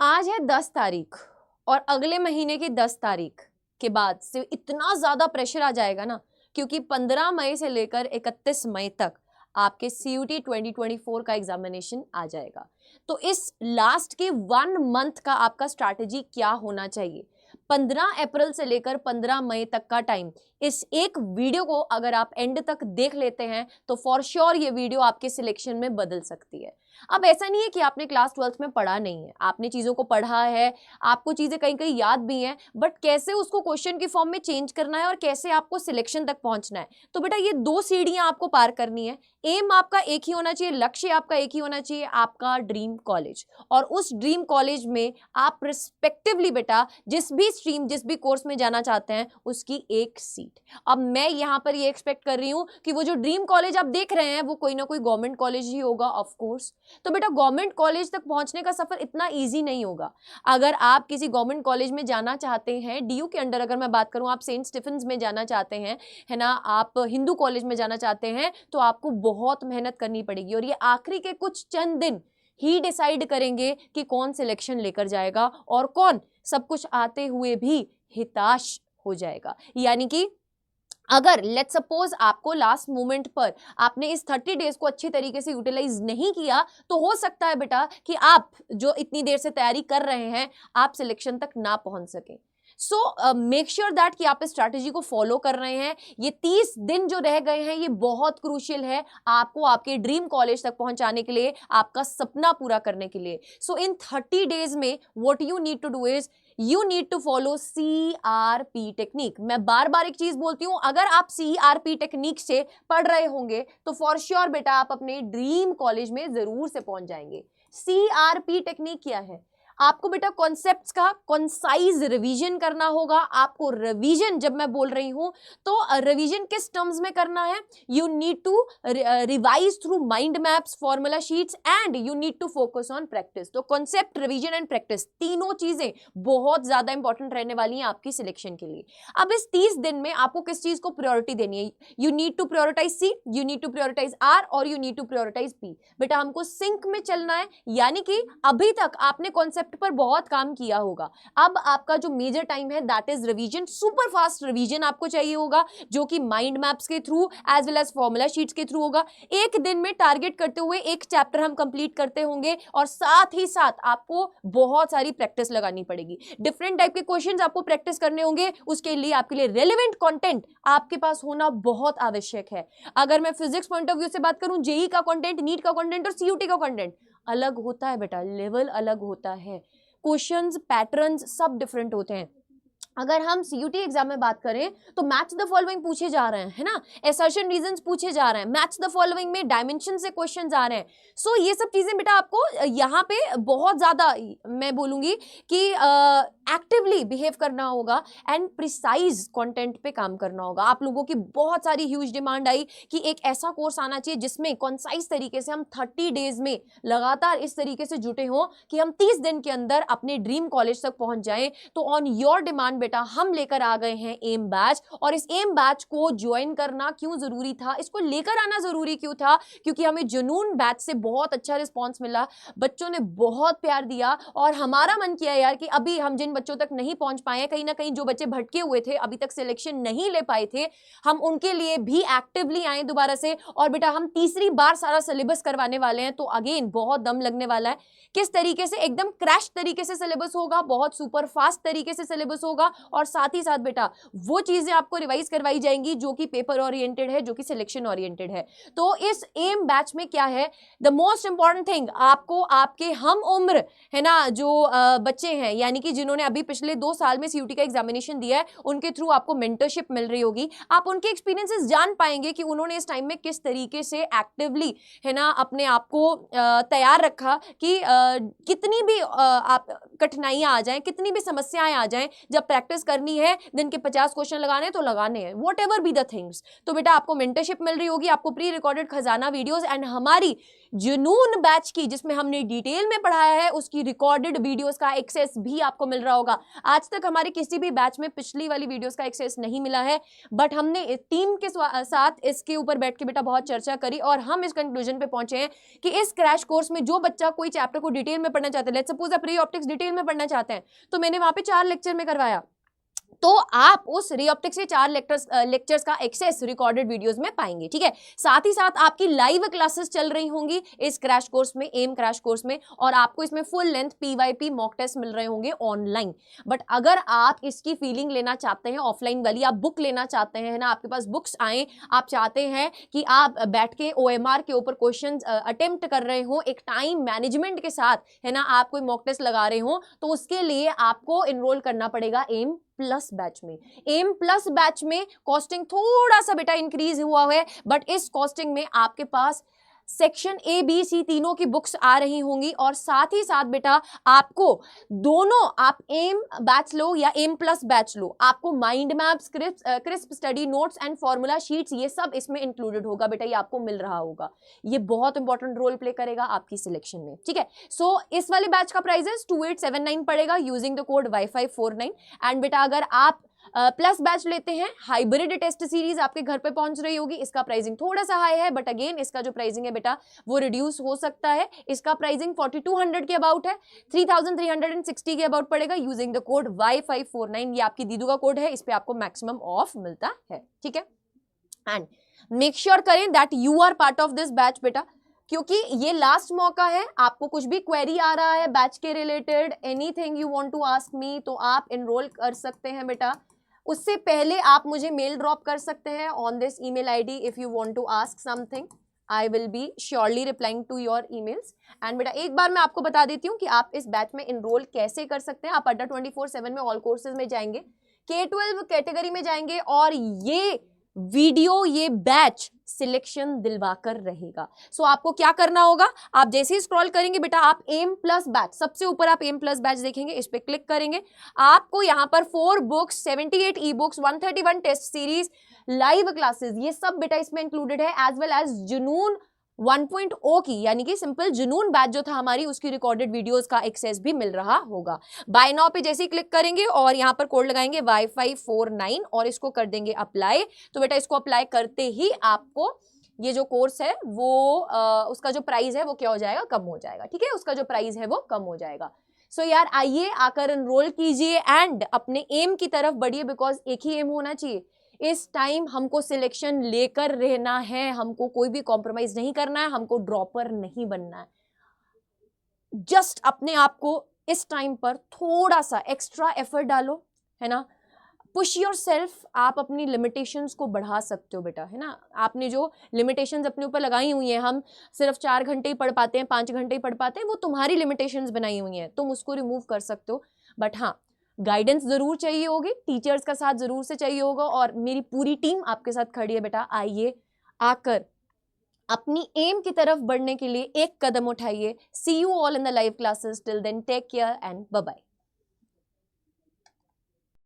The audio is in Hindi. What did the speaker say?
आज है 10 तारीख और अगले महीने की 10 तारीख के बाद से इतना ज़्यादा प्रेशर आ जाएगा ना, क्योंकि 15 मई से लेकर 31 मई तक आपके CUT 2024 का एग्जामिनेशन आ जाएगा। तो इस लास्ट के 1 मंथ का आपका स्ट्रैटेजी क्या होना चाहिए, 15 अप्रैल से लेकर 15 मई तक का टाइम, इस एक वीडियो को अगर आप एंड तक देख लेते हैं तो फॉर श्योर ये वीडियो आपके सिलेक्शन में बदल सकती है। अब ऐसा नहीं है कि आपने क्लास 12th में पढ़ा नहीं है, आपने चीज़ों को पढ़ा है, आपको चीज़ें कहीं कहीं याद भी हैं, बट कैसे उसको क्वेश्चन की फॉर्म में चेंज करना है और कैसे आपको सिलेक्शन तक पहुंचना है। तो बेटा ये 2 सीढ़ियां आपको पार करनी है। एम आपका एक ही होना चाहिए, लक्ष्य आपका एक ही होना चाहिए, आपका ड्रीम कॉलेज। और उस ड्रीम कॉलेज में आप रिस्पेक्टिवली बेटा जिस भी स्ट्रीम जिस भी कोर्स में जाना चाहते हैं उसकी एक सीट। अब मैं यहाँ पर ये एक्सपेक्ट कर रही हूँ कि वो जो ड्रीम कॉलेज आप देख रहे हैं वो कोई ना कोई गवर्नमेंट कॉलेज ही होगा ऑफ कोर्स। तो बेटा गवर्नमेंट कॉलेज तक पहुंचने का सफर इतना इजी नहीं होगा। अगर आप किसी गवर्नमेंट कॉलेज में जाना चाहते हैं, DU के अंडर अगर मैं बात करूं, आप सेंट स्टीफेंस में जाना चाहते हैं, है ना, आप हिंदू कॉलेज में जाना चाहते हैं, तो आपको बहुत मेहनत करनी पड़ेगी और ये आखिरी के कुछ चंद दिन ही डिसाइड करेंगे कि कौन सिलेक्शन लेकर जाएगा और कौन सब कुछ आते हुए भी हिताश हो जाएगा। यानी कि अगर लेट्स सपोज आपको लास्ट मोमेंट पर आपने इस 30 डेज को अच्छी तरीके से यूटिलाइज नहीं किया, तो हो सकता है बेटा कि आप जो इतनी देर से तैयारी कर रहे हैं आप सिलेक्शन तक ना पहुंच सके। सो मेक श्योर दैट कि आप इस स्ट्रैटेजी को फॉलो कर रहे हैं। ये 30 दिन जो रह गए हैं ये बहुत क्रूशियल है आपको आपके ड्रीम कॉलेज तक पहुंचाने के लिए, आपका सपना पूरा करने के लिए। सो इन 30 डेज में what you need to do is you need to follow CRP technique. मैं बार बार एक चीज बोलती हूं, अगर आप CRP टेक्निक से पढ़ रहे होंगे तो फॉर श्योर बेटा आप अपने ड्रीम कॉलेज में जरूर से पहुंच जाएंगे। CRP टेक्निक क्या है? आपको बेटा कॉन्सेप्ट्स का कंसाइज रिवीजन करना होगा। आपको रिवीजन जब मैं बोल रही हूं तो रिवीजन किस टर्म्स में करना है? You need to revise through mind maps, formula sheets and you need to focus on practice. तो कॉन्सेप्ट, रिवीजन एंड प्रैक्टिस तीनों चीजें बहुत ज्यादा इंपॉर्टेंट रहने वाली हैं आपकी सिलेक्शन के लिए। अब इस 30 दिन में आपको किस चीज को प्रायोरिटी देनी है? You need to prioritise C, you need to prioritise R और you need to prioritise P। बेटा हमको सिंक में चलना है, यानी कि अभी तक आपने कॉन्सेप्ट पर बहुत काम किया होगा। अब आपका जो मेजर टाइम है that is revision. Super fast revision आपको चाहिए होगा जो कि माइंड मैप्स के through as well as formula sheets के थ्रू होगा। एक दिन में टारगेट करते हुए एक चैप्टर हम कंप्लीट करते होंगे और साथ ही साथ आपको बहुत सारी प्रैक्टिस लगानी पड़ेगी। डिफरेंट टाइप के क्वेश्चंस आपको प्रैक्टिस करने होंगे, उसके लिए आपके लिए रेलेवेंट कंटेंट आपके पास होना बहुत आवश्यक है। अगर मैं फिजिक्स पॉइंट ऑफ व्यू से बात करूं, JEE का कंटेंट, नीट का कंटेंट और CUT का कंटेंट अलग होता है बेटा, लेवल अलग होता है, क्वेश्चंस पैटर्न्स सब डिफरेंट होते हैं। अगर हम CUT एग्जाम में बात करें तो मैच द फॉलोइंग पूछे जा रहे हैं, है ना, असर्शन रीजंस पूछे जा रहे हैं, मैच द फॉलोइंग में डायमेंशन से क्वेश्चंस आ रहे हैं। सो ये सब चीजें बेटा आपको यहाँ पे बहुत ज्यादा मैं बोलूंगी कि एक्टिवली बिहेव करना होगा एंड प्रिसाइज कंटेंट पे काम करना होगा। आप लोगों की बहुत सारी ह्यूज डिमांड आई कि एक ऐसा कोर्स आना चाहिए जिसमें कंसाइज तरीके से हम 30 डेज में लगातार इस तरीके से जुटे हों कि हम 30 दिन के अंदर अपने ड्रीम कॉलेज तक पहुंच जाएं। तो ऑन योर डिमांड बेटा हम लेकर आ गए हैं एम बैच। और इस एम बैच को ज्वाइन करना क्यों जरूरी था, इसको लेकर आना जरूरी क्यों था? क्योंकि हमें जुनून बैच से बहुत अच्छा रिस्पॉन्स मिला, बच्चों ने बहुत प्यार दिया और हमारा मन किया यार कि अभी हम जिन बच्चों तक नहीं पहुंच पाए, कहीं ना कहीं जो बच्चे भटके हुए थे, अभी तक सिलेक्शन नहीं ले पाए थे, हम उनके लिए भी एक्टिवली आए दोबारा से। और बेटा हम तीसरी बार सारा सिलेबस करवाने वाले हैं, तो अगेन बहुत दम लगने वाला है। किस तरीके से? एकदम क्रैश तरीके से सिलेबस होगा, बहुत सुपर फास्ट तरीके से सिलेबस होगा और साथ ही साथ बेटा वो चीजें आपको रिवाइज करवाई जाएंगी जो कि पेपर ओरिएंटेड है, जो कि सिलेक्शन ओरिएंटेड है। तो इस एम बैच में क्या है, द मोस्ट इंपॉर्टेंट थिंग, आपको आपके हम उम्र, है ना, जो बच्चे हैं, यानी कि जिन्होंने अभी पिछले 2 साल में CUT का एग्जामिनेशन दिया है, उनके थ्रू आपको मेंटरशिप मिल रही होगी। आप उनके एक्सपीरियंसेस जान पाएंगे कि उन्होंने इस टाइम में किस तरीके से एक्टिवली, है ना, अपने आप को तैयार रखा कि कितनी भी आप कठिनाइयां आ जाएं, कितनी भी समस्याएं आ जाएं, जब प्रैक्टिस करनी है, दिन के 50 क्वेश्चन लगाने हैं तो लगाने हैं, what ever be the things. तो बेटा आपको मेंटरशिप मिल रही होगी, आपको प्री रिकॉर्डेड खजाना वीडियोस एंड हमारी जुनून बैच की जिसमें हमने डिटेल में पढ़ाया है उसकी रिकॉर्डेड वीडियोस का एक्सेस भी आपको मिल रहा होगा। आज तक हमारे किसी भी बैच में पिछली वाली वीडियोस का एक्सेस नहीं मिला है, बट हमने टीम के साथ इसके ऊपर बैठ के बेटा बहुत चर्चा करी और हम इस कंक्लूजन पे पहुंचे हैं कि इस क्रैश कोर्स में जो बच्चा कोई चैप्टर को डिटेल में पढ़ना चाहते हैं, लेट्स सपोज आप री ऑप्टिक्स डिटेल में पढ़ना चाहते हैं, तो मैंने वहां पे 4 लेक्चर में करवाया, तो आप उस री ऑप्टिक्स के 4 लेक्चर्स का एक्सेस रिकॉर्डेड वीडियोस में पाएंगे। ठीक है, साथ ही साथ आपकी लाइव क्लासेस चल रही होंगी इस क्रैश कोर्स में, एम क्रैश कोर्स में, और आपको इसमें फुल लेंथ पीवाईपी मॉक टेस्ट मिल रहे होंगे ऑनलाइन। बट अगर आप इसकी फीलिंग लेना चाहते हैं ऑफलाइन वाली, आप बुक लेना चाहते हैं ना, आपके पास बुक्स आए, आप चाहते हैं कि आप बैठ के ओएमआर के ऊपर क्वेश्चन अटेम्प्ट कर रहे हो एक टाइम मैनेजमेंट के साथ, है ना, आप कोई मॉक टेस्ट लगा रहे हो, तो उसके लिए आपको इनरोल करना पड़ेगा एम प्लस बैच में। एम प्लस बैच में कॉस्टिंग थोड़ा सा बेटा इंक्रीज हुआ है, बट इस कॉस्टिंग में आपके पास सेक्शन ए बी सी तीनों की बुक्स आ रही होंगी, और साथ ही साथ बेटा आपको दोनों, आप एम बैच लो या एम प्लस बैच लो, आपको mind maps, crisp study notes and formula sheets, ये सब इसमें इंक्लूडेड होगा बेटा, ये आपको मिल रहा होगा। ये बहुत इंपॉर्टेंट रोल प्ले करेगा आपकी सिलेक्शन में। ठीक है, सो इस वाले बैच का प्राइस 2879 पड़ेगा using the code Y549। And बेटा अगर आप प्लस बैच लेते हैं, हाइब्रिड टेस्ट सीरीज आपके घर पे पहुंच रही होगी, इसका प्राइसिंग थोड़ा सा हाई है, बट अगेन इसका जो प्राइसिंग है बेटा वो रिड्यूस हो सकता है। इसका प्राइसिंग 4200 के अबाउट है, 3360 के अबाउट पड़ेगा यूजिंग द कोड Y549। ये आपकी दीदू का कोड है, इस पे आपको मैक्सिमम ऑफ मिलता है। ठीक है, एंड मेक श्योर करें that you are part of this batch बेटा, क्योंकि ये लास्ट मौका है। आपको कुछ भी क्वेरी आ रहा है बैच के related, anything you want to ask me, तो आप एनरोल कर सकते हैं बेटा। उससे पहले आप मुझे मेल ड्रॉप कर सकते हैं on this email ID if you want to ask something, I will be surely replying to your emails. And बेटा एक बार मैं आपको बता देती हूँ कि आप इस बैच में एनरोल कैसे कर सकते हैं। आप अड्डा 24/7 में ऑल कोर्सेज में जाएंगे, K12 कैटेगरी में जाएंगे, और ये वीडियो, ये बैच सिलेक्शन दिलवाकर रहेगा। सो आपको क्या करना होगा, आप जैसे ही स्क्रॉल करेंगे बेटा, आप एम प्लस बैच, सबसे ऊपर आप एम प्लस बैच देखेंगे, इस पे क्लिक करेंगे, आपको यहाँ पर 4 books, 78 e books, 131 test series, live classes, ये सब बेटा इसमें इंक्लूडेड है, एज वेल एज जुनून 1.0 की, यानी कि सिंपल जुनून बैच जो था हमारी, उसकी रिकॉर्डेड वीडियोस का एक्सेस भी मिल रहा होगा। बाय नाउ पे जैसे ही क्लिक करेंगे और यहाँ पर कोड लगाएंगे Y549 और इसको कर देंगे अप्लाई, तो बेटा इसको अप्लाई करते ही आपको ये जो कोर्स है वो उसका जो प्राइस है वो क्या हो जाएगा, कम हो जाएगा। ठीक है, उसका जो प्राइस है वो कम हो जाएगा। सो यार आइए आकर एनरोल कीजिए एंड अपने एम की तरफ बढ़िए, बिकॉज एक ही एम होना चाहिए इस टाइम, हमको सिलेक्शन लेकर रहना है, हमको कोई भी कॉम्प्रोमाइज नहीं करना है, हमको ड्रॉपर नहीं बनना है। जस्ट अपने आप को इस टाइम पर थोड़ा सा एक्स्ट्रा एफर्ट डालो, है ना, पुश योर सेल्फ। आप अपनी लिमिटेशंस को बढ़ा सकते हो बेटा, है ना। आपने जो लिमिटेशंस अपने ऊपर लगाई हुई हैं, हम सिर्फ 4 घंटे ही पढ़ पाते हैं, 5 घंटे ही पढ़ पाते हैं, वो तुम्हारी लिमिटेशंस बनाई हुई हैं, तुम उसको रिमूव कर सकते हो। बट हाँ, गाइडेंस जरूर चाहिए होगी, टीचर्स का साथ जरूर से चाहिए होगा, और मेरी पूरी टीम आपके साथ खड़ी है बेटा। आइए आकर अपनी एम की तरफ बढ़ने के लिए एक कदम उठाइए। See you all in the live classes, till then take care and bye bye.